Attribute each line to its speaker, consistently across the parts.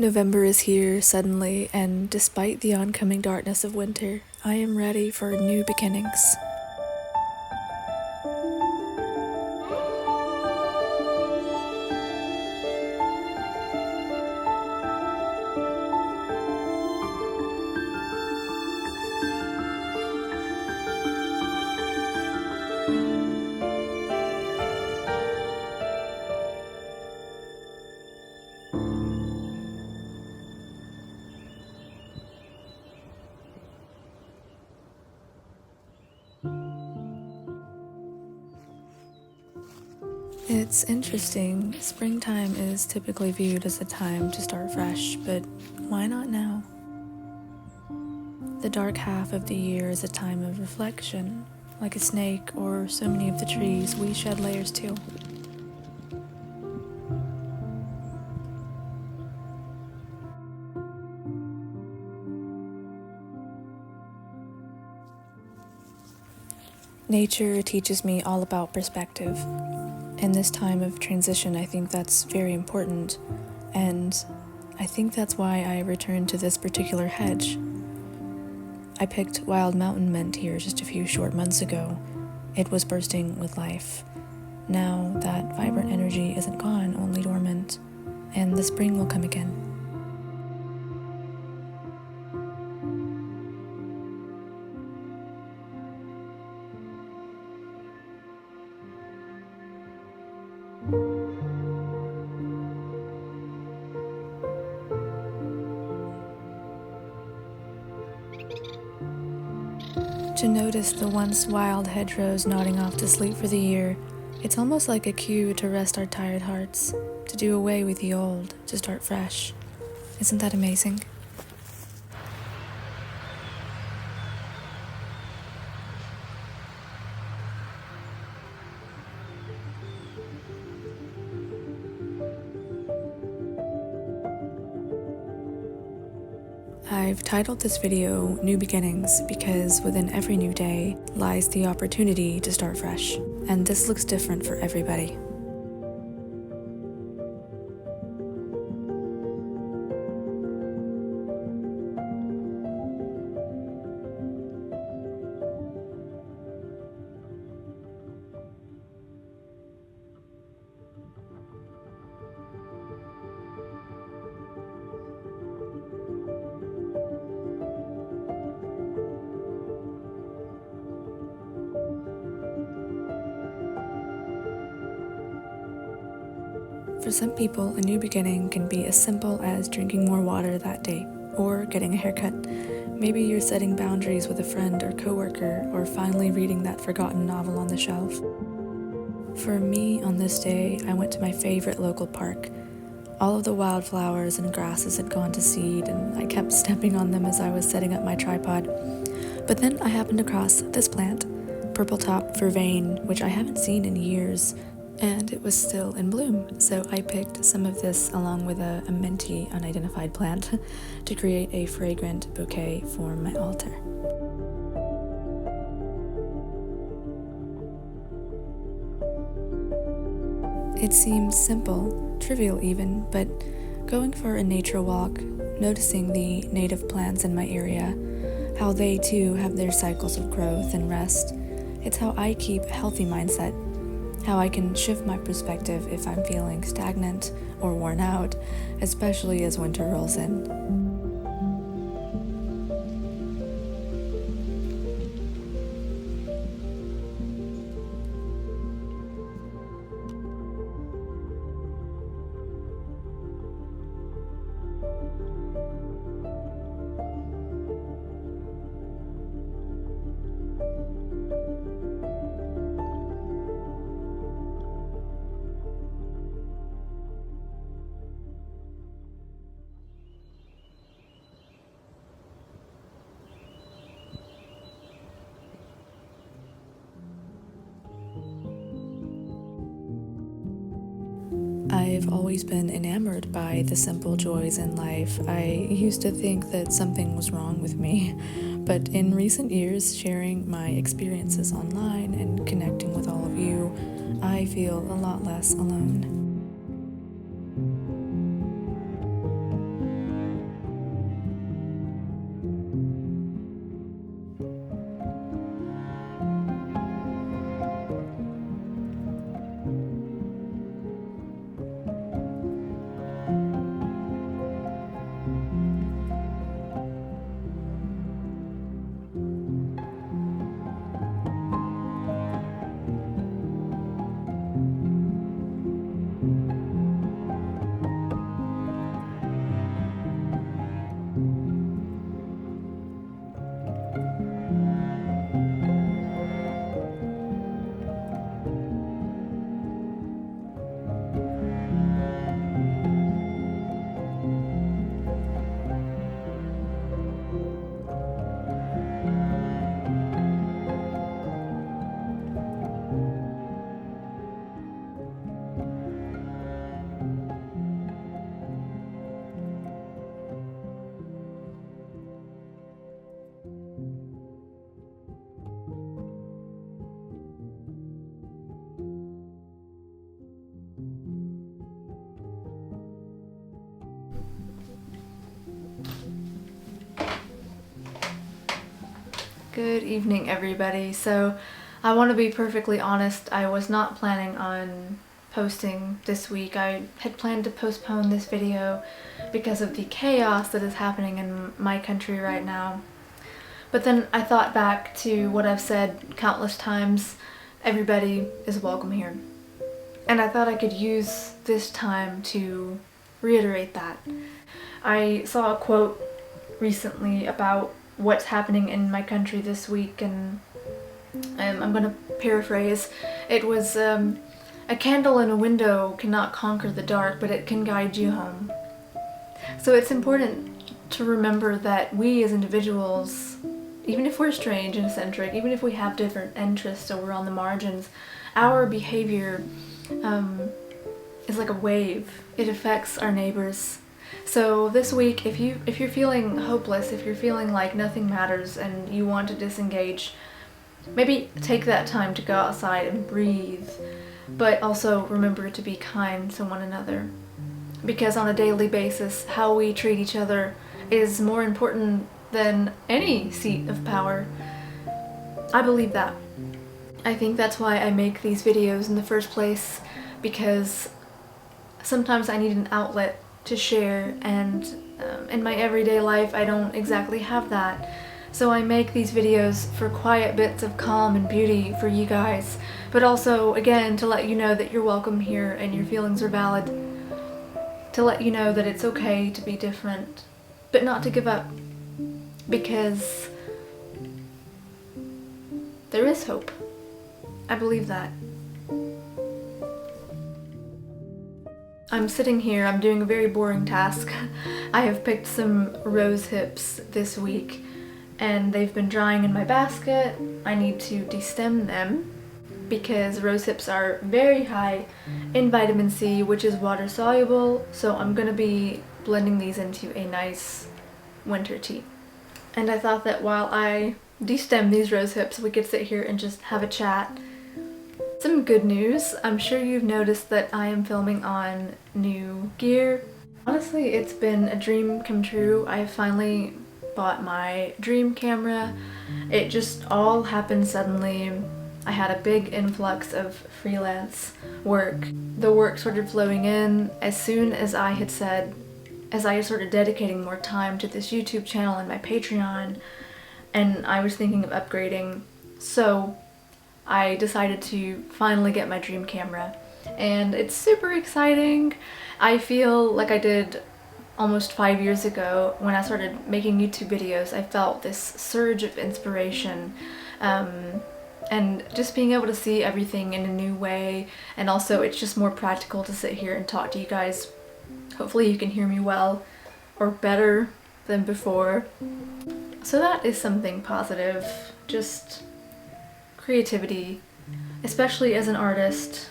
Speaker 1: November is here suddenly, and despite the oncoming darkness of winter, I am ready for new beginnings. It's interesting. Springtime is typically viewed as a time to start fresh, but why not now? The dark half of the year is a time of reflection. Like a snake or so many of the trees, we shed layers too. Nature teaches me all about perspective. In this time of transition, I think that's very important, and I think that's why I returned to this particular hedge. I picked wild mountain mint here just a few short months ago. It was bursting with life. Now that vibrant energy isn't gone, only dormant, and the spring will come again. To notice the once wild hedgerows nodding off to sleep for the year, it's almost like a cue to rest our tired hearts, to do away with the old, to start fresh. Isn't that amazing? I've titled this video New Beginnings because within every new day lies the opportunity to start fresh, and this looks different for everybody. For some people, a new beginning can be as simple as drinking more water that day, or getting a haircut. Maybe you're setting boundaries with a friend or coworker, or finally reading that forgotten novel on the shelf. For me, on this day, I went to my favorite local park. All of the wildflowers and grasses had gone to seed, and I kept stepping on them as I was setting up my tripod. But then I happened across this plant, purple top vervain, which I haven't seen in years, and it was still in bloom, so I picked some of this along with a minty unidentified plant to create a fragrant bouquet for my altar. It seems simple, trivial even, but going for a nature walk, noticing the native plants in my area, how they too have their cycles of growth and rest, it's how I keep a healthy mindset. How I can shift my perspective if I'm feeling stagnant or worn out, especially as winter rolls in. I've always been enamored by the simple joys in life. I used to think that something was wrong with me, but in recent years, sharing my experiences online and connecting with all of you, I feel a lot less alone. Good evening, everybody. So I want to be perfectly honest, I was not planning on posting this week. I had planned to postpone this video because of the chaos that is happening in my country right now. But then I thought back to what I've said countless times, everybody is welcome here. And I thought I could use this time to reiterate that. I saw a quote recently about what's happening in my country this week, and I'm gonna paraphrase. It was, a candle in a window cannot conquer the dark, but it can guide you home. So it's important to remember that we as individuals, even if we're strange and eccentric, even if we have different interests or we're on the margins, our behavior is like a wave. It affects our neighbors. So this week, if you're feeling hopeless, if you're feeling like nothing matters and you want to disengage, maybe take that time to go outside and breathe, but also remember to be kind to one another. Because on a daily basis, how we treat each other is more important than any seat of power. I believe that. I think that's why I make these videos in the first place, because sometimes I need an outlet to share, and in my everyday life I don't exactly have that. So I make these videos for quiet bits of calm and beauty for you guys, but also, again, to let you know that you're welcome here and your feelings are valid. To let you know that it's okay to be different, but not to give up, because there is hope. I believe that. I'm sitting here, I'm doing a very boring task. I have picked some rose hips this week and they've been drying in my basket. I need to destem them because rose hips are very high in vitamin C, which is water soluble, so I'm gonna be blending these into a nice winter tea. And I thought that while I destem these rose hips, we could sit here and just have a chat. Some good news. I'm sure you've noticed that I am filming on new gear. Honestly, it's been a dream come true. I finally bought my dream camera. It just all happened suddenly. I had a big influx of freelance work. The work started flowing in as soon as I had said, as I started dedicating more time to this YouTube channel and my Patreon, and I was thinking of upgrading. So I decided to finally get my dream camera, and it's super exciting. I feel like I did almost 5 years ago when I started making YouTube videos. I felt this surge of inspiration, and just being able to see everything in a new way, and also it's just more practical to sit here and talk to you guys. Hopefully you can hear me well, or better than before. So that is something positive. Just creativity, especially as an artist.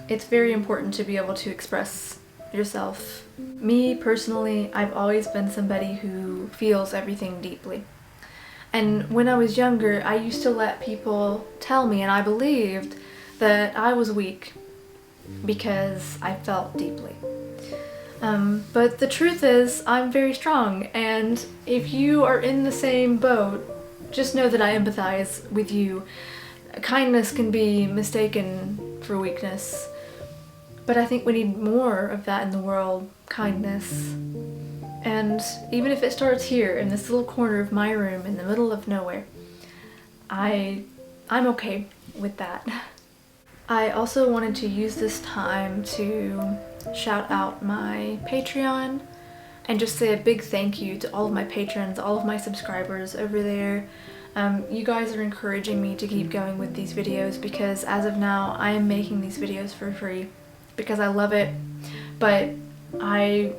Speaker 1: It's very important to be able to express yourself. Me personally, I've always been somebody who feels everything deeply. And when I was younger, I used to let people tell me, and I believed, that I was weak because I felt deeply. But the truth is, I'm very strong, and if you are in the same boat, just know that I empathize with you. Kindness can be mistaken for weakness, but I think we need more of that in the world, kindness. And even if it starts here in this little corner of my room in the middle of nowhere, I'm okay with that. I also wanted to use this time to shout out my Patreon and just say a big thank you to all of my patrons, all of my subscribers over there. You guys are encouraging me to keep going with these videos, because as of now I am making these videos for free because I love it, but I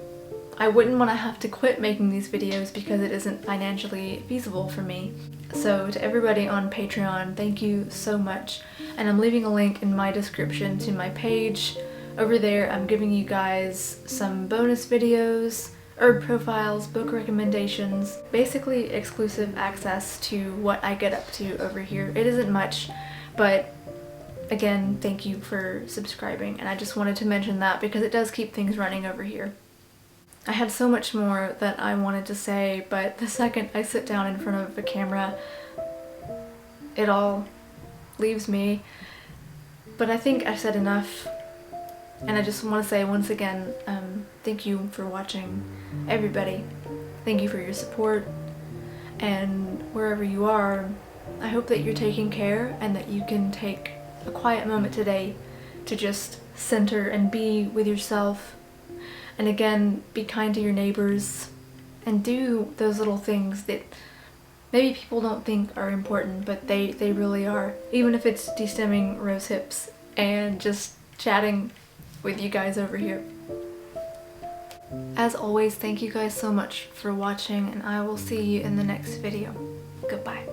Speaker 1: wouldn't want to have to quit making these videos because it isn't financially feasible for me. So to everybody on Patreon, thank you so much, and I'm leaving a link in my description to my page. Over there I'm giving you guys some bonus videos, herb profiles, book recommendations, basically exclusive access to what I get up to over here. It isn't much, but again, thank you for subscribing, and I just wanted to mention that because it does keep things running over here.
Speaker 2: I had so much more that I wanted to say, but the second I sit down in front of a camera, it all leaves me. But I think I've said enough, and I just want to say once again, thank you for watching, everybody. Thank you for your support, and wherever you are, I hope that you're taking care and that you can take a quiet moment today to just center and be with yourself. And again, be kind to your neighbors and do those little things that maybe people don't think are important, but they really are. Even if it's de-stemming rose hips and just chatting with you guys over here. As always, thank you guys so much for watching, and I will see you in the next video. Goodbye.